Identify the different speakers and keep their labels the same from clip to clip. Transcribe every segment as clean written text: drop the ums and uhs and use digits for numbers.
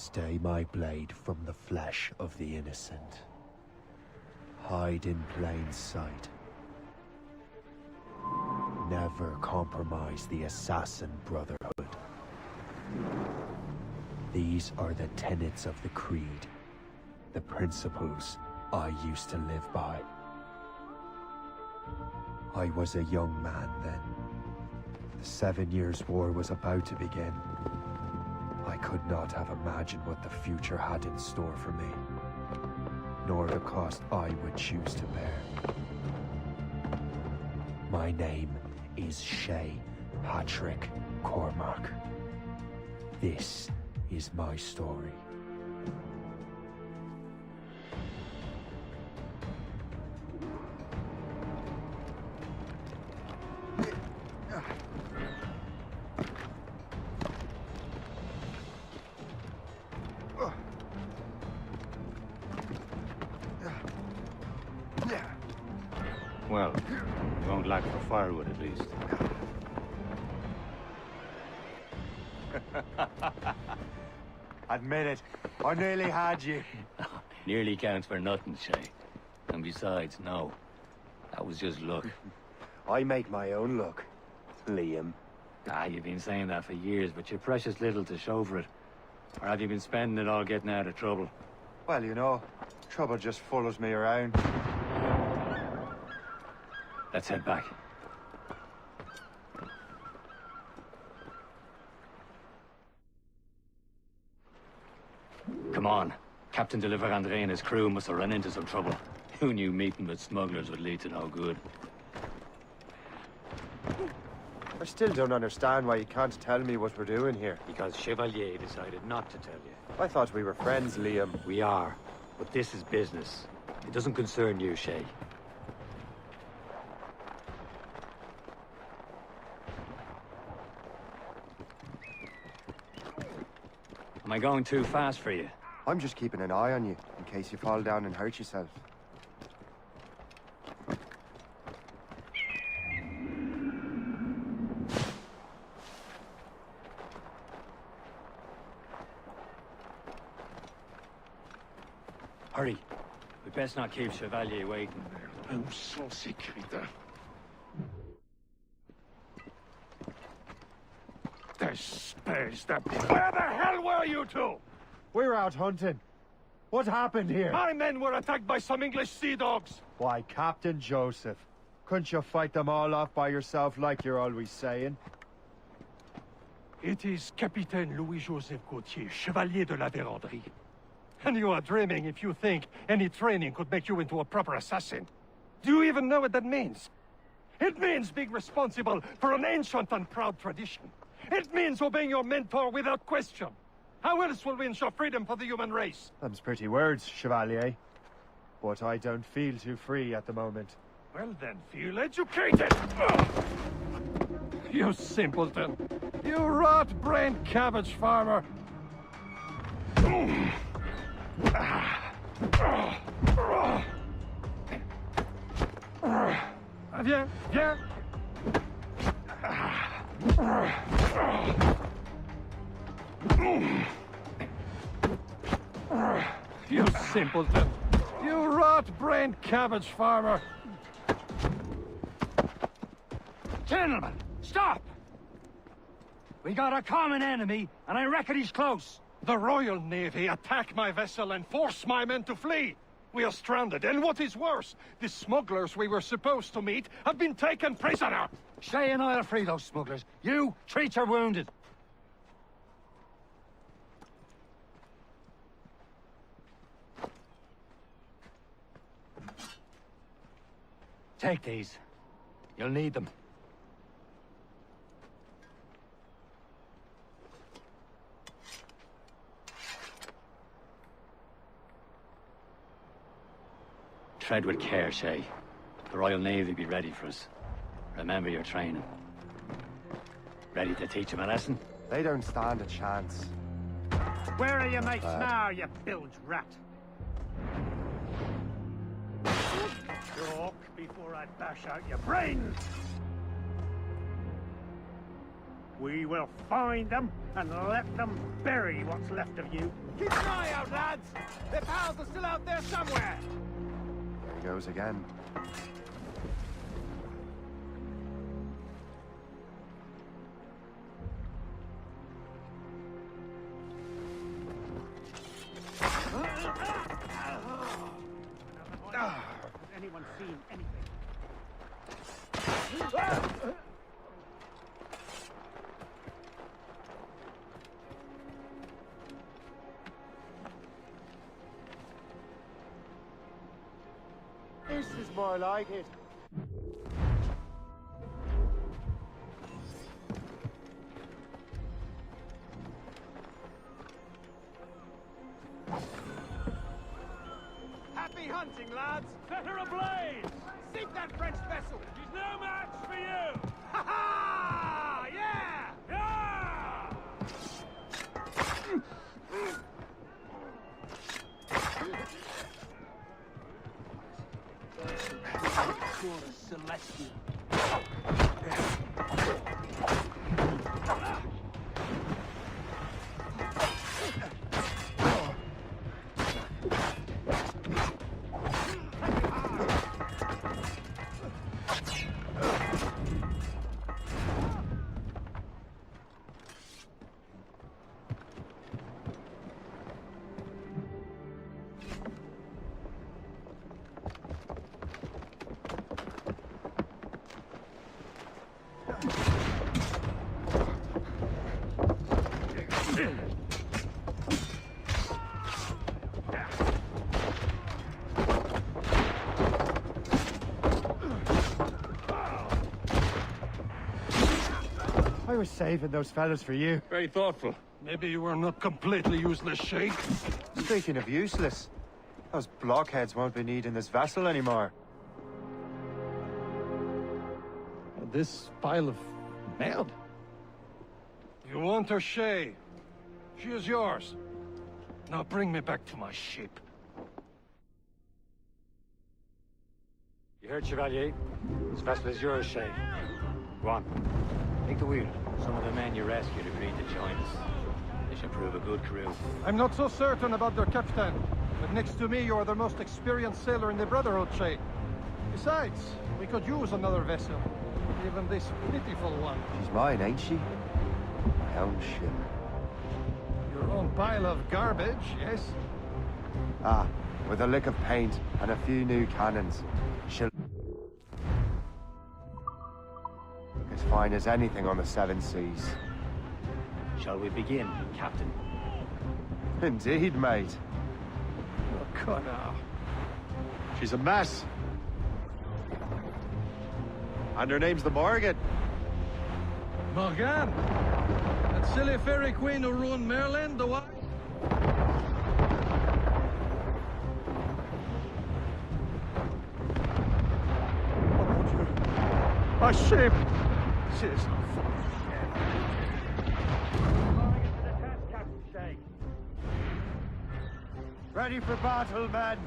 Speaker 1: Stay my blade from the flesh of the innocent. Hide in plain sight. Never compromise the Assassin Brotherhood. These are the tenets of the Creed, the principles I used to live by. I was a young man then. The 7 Years' War was about to begin. I could not have imagined what the future had in store for me, nor the cost I would choose to bear. My name is Shay Patrick Cormac. This is my story.
Speaker 2: Well, you won't lack for firewood at least.
Speaker 3: Admit it, I nearly had you.
Speaker 2: Nearly counts for nothing, Shay. And besides, no. That was just luck.
Speaker 3: I make my own luck, Liam.
Speaker 2: Ah, you've been saying that for years, but you're precious little to show for it. Or have you been spending it all getting out of trouble?
Speaker 3: Well, you know, trouble just follows me around.
Speaker 2: Let's head back. Come on. Captain de Andre and his crew must have run into some trouble. Who knew meeting with smugglers would lead to no good?
Speaker 3: I still don't understand why you can't tell me what we're doing here.
Speaker 2: Because Chevalier decided not to tell you.
Speaker 3: I thought we were friends, Liam.
Speaker 2: We are. But this is business. It doesn't concern you, Shay. Am I going too fast for you?
Speaker 3: I'm just keeping an eye on you, in case you fall down and hurt yourself.
Speaker 2: Hurry. We best not keep Chevalier waiting.
Speaker 4: Où sont ces crétins? Despise them. Where the hell were you two?
Speaker 3: We're out hunting. What happened here?
Speaker 4: My men were attacked by some English sea dogs.
Speaker 3: Why, Captain Joseph. Couldn't you fight them all off by yourself like you're always saying?
Speaker 4: It is Capitaine Louis-Joseph Gauthier, Chevalier de la Vérendrye. And you are dreaming if you think any training could make you into a proper assassin. Do you even know what that means? It means being responsible for an ancient and proud tradition. It means obeying your mentor without question. How else will we ensure freedom for the human race?
Speaker 3: Them's pretty words, Chevalier. But I don't feel too free at the moment.
Speaker 4: Well then, feel educated! Ugh. You simpleton! You rat-brained cabbage farmer! Viens, viens! You simpleton! You rat-brained cabbage farmer!
Speaker 2: Gentlemen, stop! We got a common enemy, and I reckon he's close.
Speaker 4: The Royal Navy attack my vessel and force my men to flee. We are stranded, and what is worse, the smugglers we were supposed to meet have been taken prisoner.
Speaker 2: Shay and I'll free those smugglers. You, treat your wounded. Take these. You'll need them. Tread with care, Shay. The Royal Navy be ready for us. Remember your training. Ready to teach them a lesson?
Speaker 3: They don't stand a chance.
Speaker 5: Where are your mates now, you bilge rat? Talk before I bash out your brains! We will find them and let them bury what's left of you.
Speaker 6: Keep an eye out, lads! Their pals are still out there somewhere!
Speaker 3: There he goes again.
Speaker 5: Has anyone seen anything?
Speaker 3: This is more like it.
Speaker 6: Happy hunting, lads!
Speaker 4: Set her ablaze!
Speaker 6: Sink that French vessel!
Speaker 4: She's no match for you!
Speaker 6: Ha ha! Yeah!
Speaker 4: Yeah!
Speaker 5: Celestial.
Speaker 3: I was saving those fellas for you.
Speaker 4: Very thoughtful. Maybe you were not completely useless, Sheikh.
Speaker 3: Speaking of useless, those blockheads won't be needing this vessel anymore.
Speaker 4: This pile of merde? You want her, Shay? She is yours. Now bring me back to my ship.
Speaker 2: You heard, Chevalier? This vessel is yours, Shay. Go on. Take the wheel. Some of the men you rescued agreed to join us. They should prove a good crew.
Speaker 4: I'm not so certain about their captain, but next to me you are the most experienced sailor in the Brotherhood, Shay. Besides, we could use another vessel. Even this pitiful one.
Speaker 3: She's mine, ain't she? My own ship.
Speaker 4: Your own pile of garbage, yes?
Speaker 3: Ah, with a lick of paint and a few new cannons. She'll as fine as anything on the seven seas.
Speaker 2: Shall we begin, Captain?
Speaker 3: Indeed, mate.
Speaker 4: Oh, come now.
Speaker 3: She's a mess. And her name's the Morgan.
Speaker 4: Morgan? That silly fairy queen who ruined Merlin, the wife? What would you... My ship! She is not full of shit.
Speaker 3: Ready for battle, men.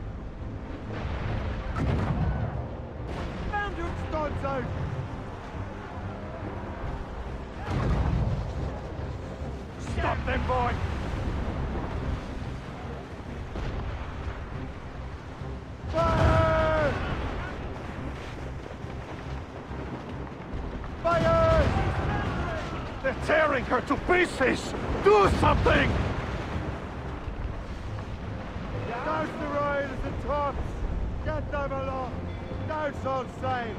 Speaker 3: Found your studs out.
Speaker 4: Stop them, boy!
Speaker 3: Fire! Fire!
Speaker 4: They're tearing her to pieces! Do something!
Speaker 3: Douse the royals and tops! Get them aloft! Douse all sail!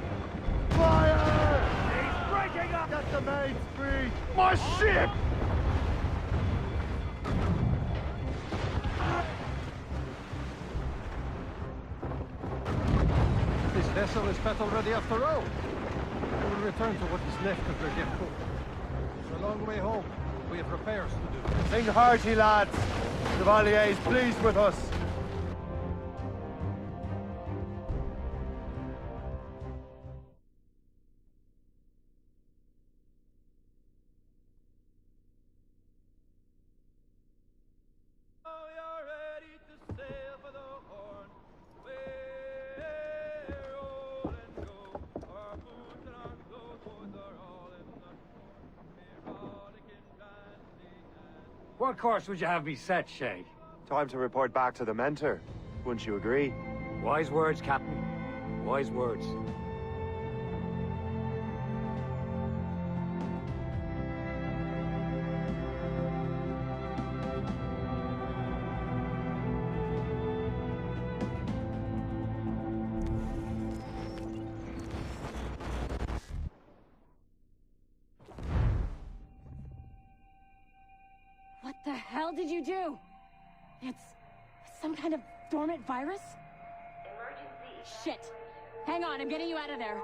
Speaker 3: Fire!
Speaker 5: He's breaking up!
Speaker 3: Get the maids free!
Speaker 4: My ship! This vessel is battle ready after all. We will return to what is left of the depot. It's a long way home. We have repairs to do.
Speaker 3: Sing hearty, lads! Chevalier is pleased with us.
Speaker 2: What course would you have me set, Shay?
Speaker 1: Time to report back to the mentor. Wouldn't you agree?
Speaker 2: Wise words, Captain. Wise words.
Speaker 7: What the hell did you do? It's some kind of dormant virus?
Speaker 8: Emergency.
Speaker 7: Shit. Hang on, I'm getting you out of there.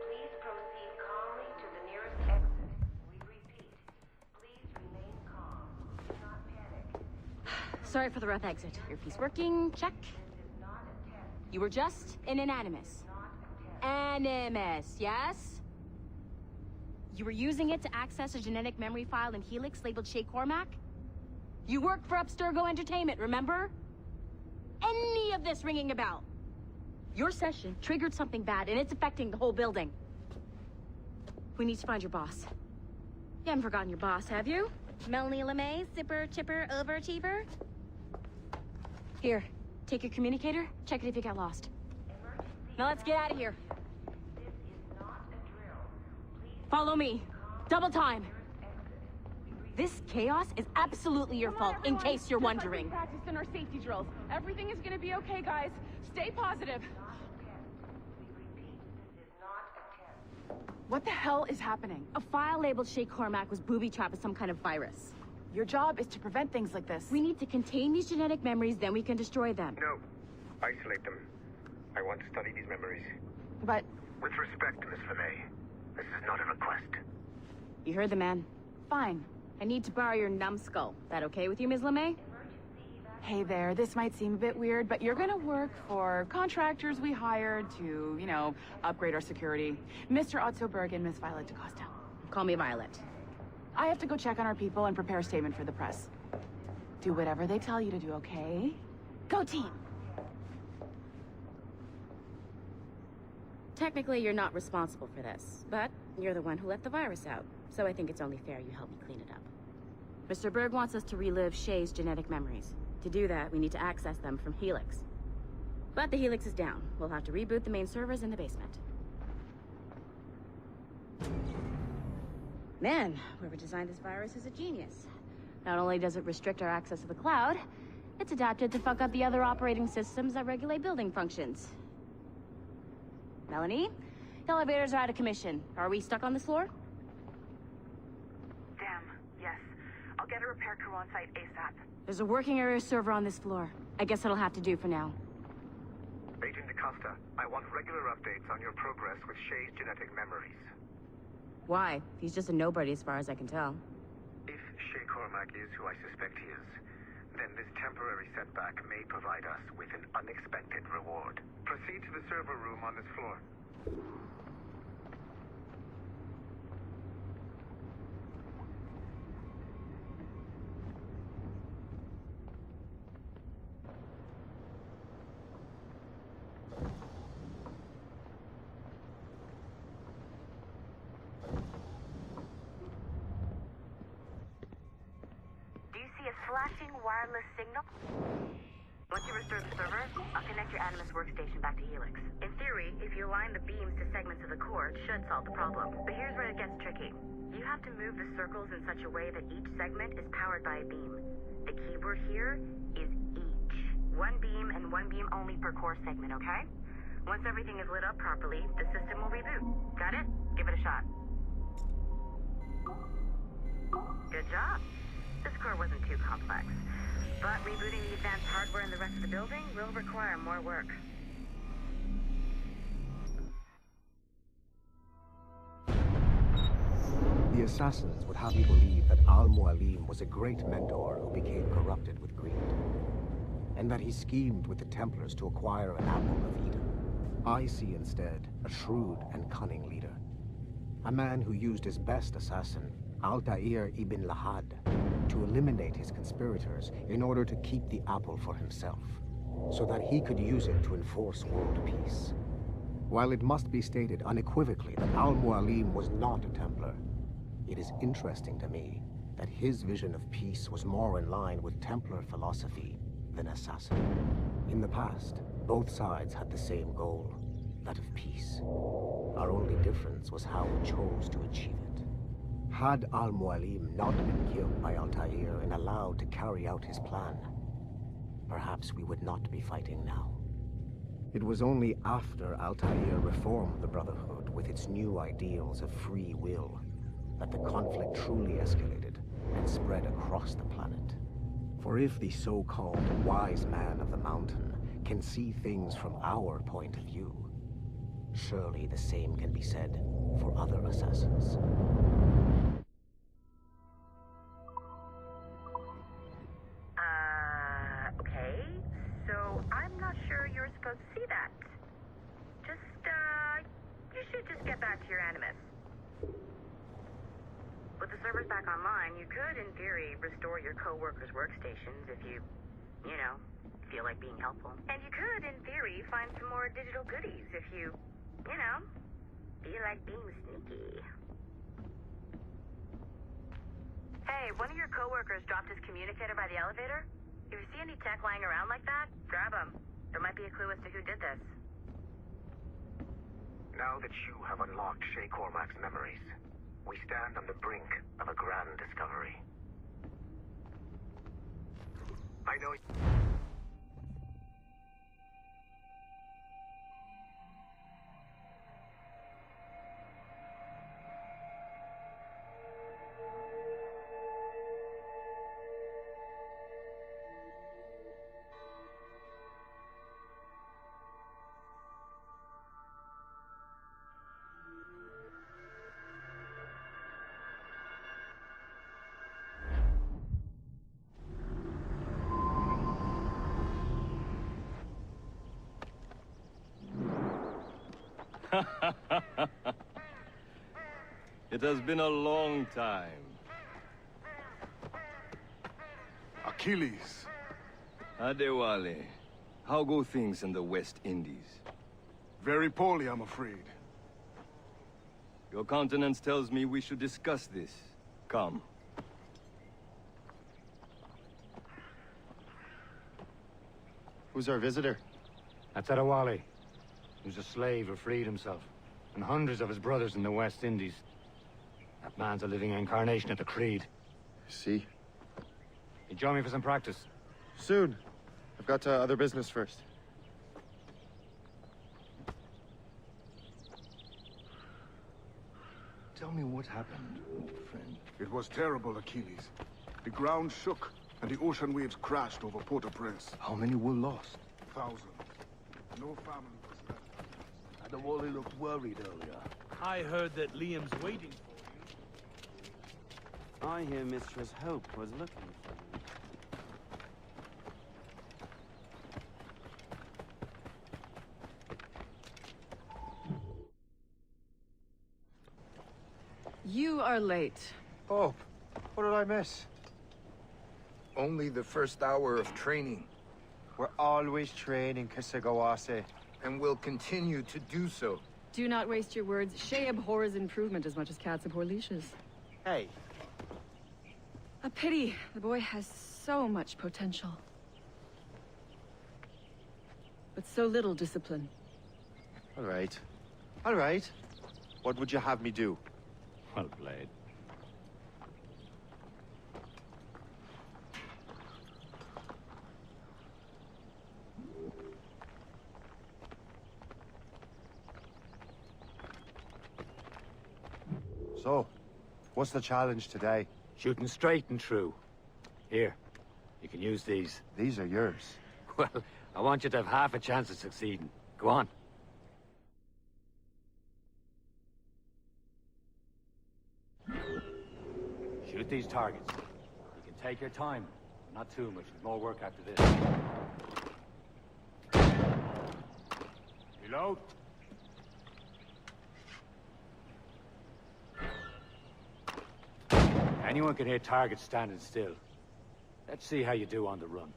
Speaker 8: Please proceed calmly to the nearest exit. We repeat, please remain calm. Do not panic.
Speaker 7: Sorry for the rough exit. Earpiece working, check.
Speaker 8: This is not a test.
Speaker 7: You were just in an animus. Animus, yes? You were using it to access a genetic memory file in Helix labeled Shay Cormac? You worked for Abstergo Entertainment, remember? Any of this ringing a bell? Your session triggered something bad, and it's affecting the whole building. We need to find your boss. You haven't forgotten your boss, have you? Melanie LeMay, zipper, chipper, overachiever? Here, take your communicator, check it if you got lost. Now let's get out of here.
Speaker 8: This is not a drill. Please
Speaker 7: Follow me. Double time. This chaos is absolutely your fault, in case you're wondering.
Speaker 9: Practice in our safety drills. Everything is gonna be okay, guys. Stay positive. What the hell is happening?
Speaker 7: A file labeled Shay Cormac was booby-trapped with some kind of virus.
Speaker 9: Your job is to prevent things like this.
Speaker 7: We need to contain these genetic memories, then we can destroy them.
Speaker 10: No. Isolate them. I want to study these memories.
Speaker 9: But
Speaker 10: With respect, Miss LeMay, this is not a request.
Speaker 7: You heard the man.
Speaker 9: fine.
Speaker 7: I need to borrow your numbskull. That okay with you, Ms. LeMay?
Speaker 9: Hey there, this might seem a bit weird, but you're gonna work for contractors we hired to, you know, upgrade our security. Mr. Otto Berg and Miss Violet DaCosta.
Speaker 7: Call me Violet.
Speaker 9: I have to go check on our people and prepare a statement for the press. Do whatever they tell you to do, okay? Go team!
Speaker 7: Technically, you're not responsible for this, but you're the one who let the virus out, so I think it's only fair you help me clean it up. Mr. Berg wants us to relive Shay's genetic memories. To do that, we need to access them from Helix. But the Helix is down. We'll have to reboot the main servers in the basement. Man, whoever designed this virus is a genius. Not only does it restrict our access to the cloud, it's adapted to fuck up the other operating systems that regulate building functions. Melanie? The elevators are out of commission. Are we stuck on this floor?
Speaker 11: Damn, yes. I'll get a repair crew on site ASAP.
Speaker 7: There's a working area server on this floor. I guess that'll have to do for now.
Speaker 10: Agent DaCosta, I want regular updates on your progress with Shay's genetic memories.
Speaker 7: Why? He's just a nobody as far as I can tell.
Speaker 10: If Shay Cormac is who I suspect he is, then this temporary setback may provide us with an unexpected reward. Proceed to the server room on this floor.
Speaker 11: Do you see a flashing wireless signal? Once you restore the server, I'll connect your Animus workstation back to Helix. In theory, if you align the beams to segments of the core, it should solve the problem. But here's where it gets tricky. You have to move the circles in such a way that each segment is powered by a beam. The keyword here is each. One beam and one beam only per core segment, okay? Once everything is lit up properly, the system will reboot. Got it? Give it a shot. Good job. This core wasn't too complex. But rebooting the advanced hardware in the rest of the building will require more work.
Speaker 12: The assassins would have you believe that Al-Mualim was a great mentor who became corrupted with greed, and that he schemed with the Templars to acquire an apple of Eden. I see instead a shrewd and cunning leader, a man who used his best assassin, Altair ibn Lahad, to eliminate his conspirators in order to keep the apple for himself, so that he could use it to enforce world peace. While it must be stated unequivocally that Al-Mualim was not a Templar, it is interesting to me that his vision of peace was more in line with Templar philosophy than assassin. In the past, both sides had the same goal, that of peace. Our only difference was how we chose to achieve it. Had Al-Mualim not been killed by Altair and allowed to carry out his plan, perhaps we would not be fighting now. It was only after Altair reformed the Brotherhood with its new ideals of free will that the conflict truly escalated and spread across the planet. For if the so-called wise man of the mountain can see things from our point of view, surely the same can be said for other assassins.
Speaker 11: Okay. So I'm not sure you're supposed to see that. You should just get back to your Animus. With the servers back online, you could, in theory, restore your co-workers' workstations if you feel like being helpful. And you could, in theory, find some more digital goodies if you feel like being sneaky. Hey, one of your co-workers dropped his communicator by the elevator. If you see any tech lying around like that, grab them. There might be a clue as to who did this.
Speaker 10: Now that you have unlocked Shay Cormac's memories, we stand on the brink of a grand discovery. I know...
Speaker 13: It has been a long time.
Speaker 3: Achilles.
Speaker 13: Adewale, how go things in the West Indies?
Speaker 3: Very poorly, I'm afraid.
Speaker 13: Your countenance tells me we should discuss this. Come.
Speaker 14: Who's our visitor?
Speaker 2: That's Adewale. He was a slave who freed himself, and hundreds of his brothers in the West Indies. That man's a living incarnation of the Creed.
Speaker 14: See?
Speaker 2: You join me for some practice?
Speaker 14: Soon. I've got other business first.
Speaker 13: Tell me what happened, old friend.
Speaker 3: It was terrible, Achilles. The ground shook, and the ocean waves crashed over Port-au-Prince.
Speaker 13: How many were lost?
Speaker 3: Thousands. No family was left.
Speaker 6: Adewale looked worried earlier. I heard that Liam's waiting for you.
Speaker 15: I hear Mistress Hope was looking for you.
Speaker 16: You are late.
Speaker 1: Hope, what did I miss?
Speaker 17: Only the first hour of training.
Speaker 1: We're always training, Kisagawase.
Speaker 17: And will continue to do so.
Speaker 16: Do not waste your words. Shay abhors improvement as much as cats abhor leashes.
Speaker 1: Hey.
Speaker 16: A pity. The boy has so much potential. But so little discipline.
Speaker 14: All right. All right. What would you have me do?
Speaker 2: Well played.
Speaker 1: So, what's the challenge today?
Speaker 2: Shooting straight and true. Here, you can use these.
Speaker 1: These are yours.
Speaker 2: Well, I want you to have half a chance of succeeding. Go on. Shoot these targets. You can take your time. Not too much. There's more work after this. Reload. Anyone can hit targets standing still. Let's see how you do on the run.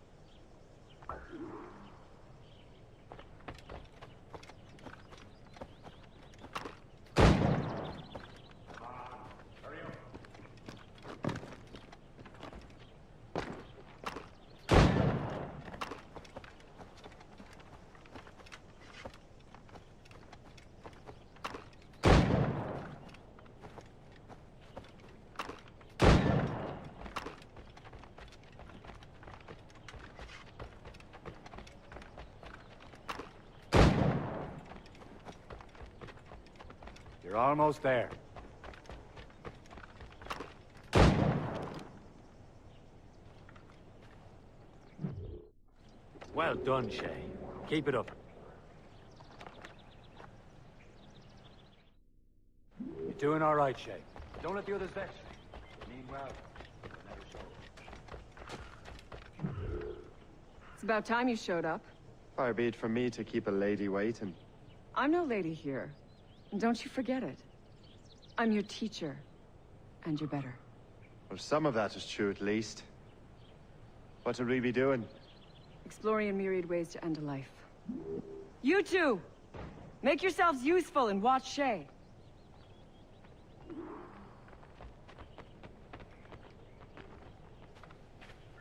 Speaker 2: You're almost there. Well done, Shay. Keep it up. You're doing all right, Shay. Don't let the others vex you. Mean well. Never show.
Speaker 16: It's about time you showed up.
Speaker 14: Far be it from me to keep a lady waiting.
Speaker 16: I'm no lady here. And don't you forget it. I'm your teacher. And you're better.
Speaker 14: Well, some of that is true at least. What would we be doing?
Speaker 16: Exploring a myriad ways to end a life. You two! Make yourselves useful and watch Shay.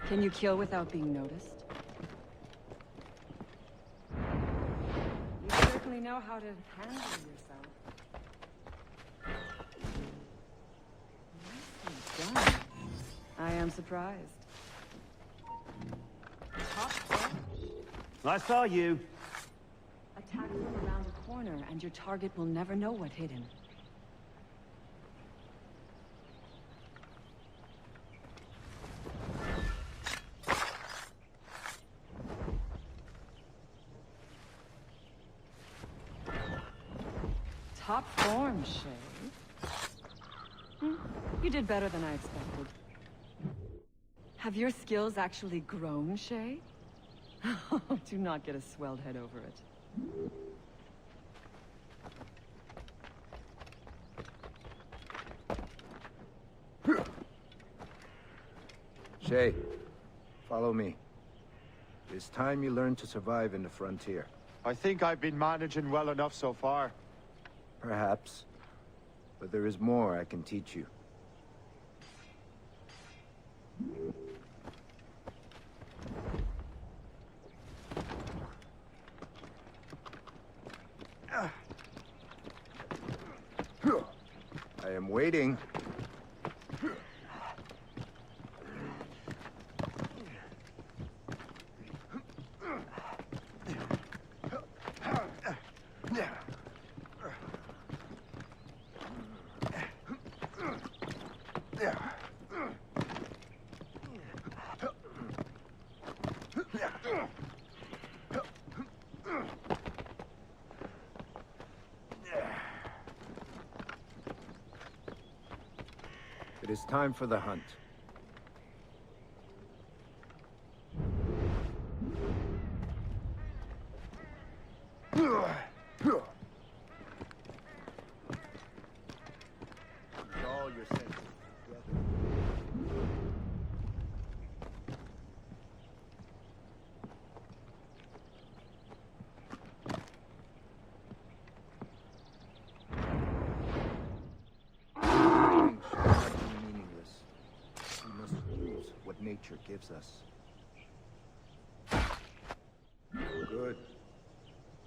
Speaker 16: Can you kill without being noticed? You certainly know how to handle yourself. Nicely done. I am surprised.
Speaker 5: I saw you.
Speaker 16: Attack from around the corner, and your target will never know what hit him. Top form, Shay. You did better than I expected. Have your skills actually grown, Shay? Do not get a swelled head over it.
Speaker 17: Shay, follow me. It's time you learn to survive in the frontier.
Speaker 14: I think I've been managing well enough so far.
Speaker 17: Perhaps. But there is more I can teach you. I am waiting. It is time for the hunt. All your senses together. Nature gives us. Good.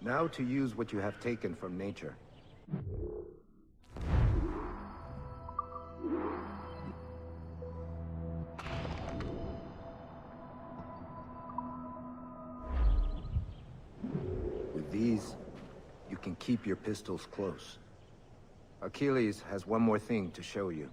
Speaker 17: Now to use what you have taken from nature. With these, you can keep your pistols close. Achilles has one more thing to show you.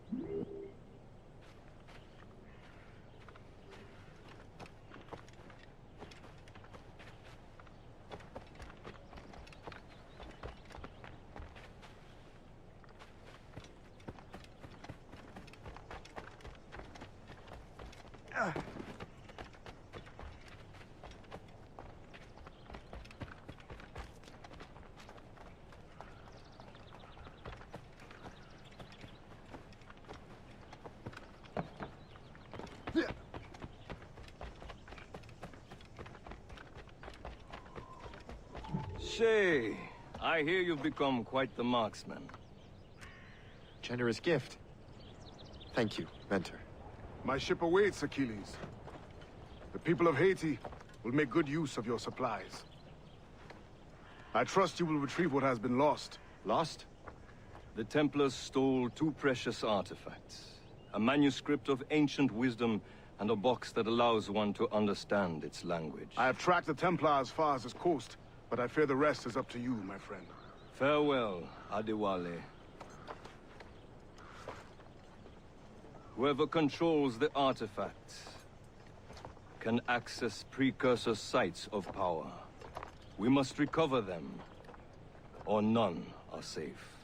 Speaker 13: Shay, I hear you've become quite the marksman.
Speaker 14: Generous gift. Thank you, Mentor.
Speaker 18: My ship awaits, Achilles. The people of Haiti will make good use of your supplies. I trust you will retrieve what has been lost.
Speaker 14: Lost?
Speaker 13: The Templars stole 2 precious artifacts. A manuscript of ancient wisdom and a box that allows one to understand its language.
Speaker 18: I have tracked the Templar as far as this coast, but I fear the rest is up to you, my friend.
Speaker 13: Farewell, Adewale. Whoever controls the artifact can access precursor sites of power. We must recover them, or none are safe.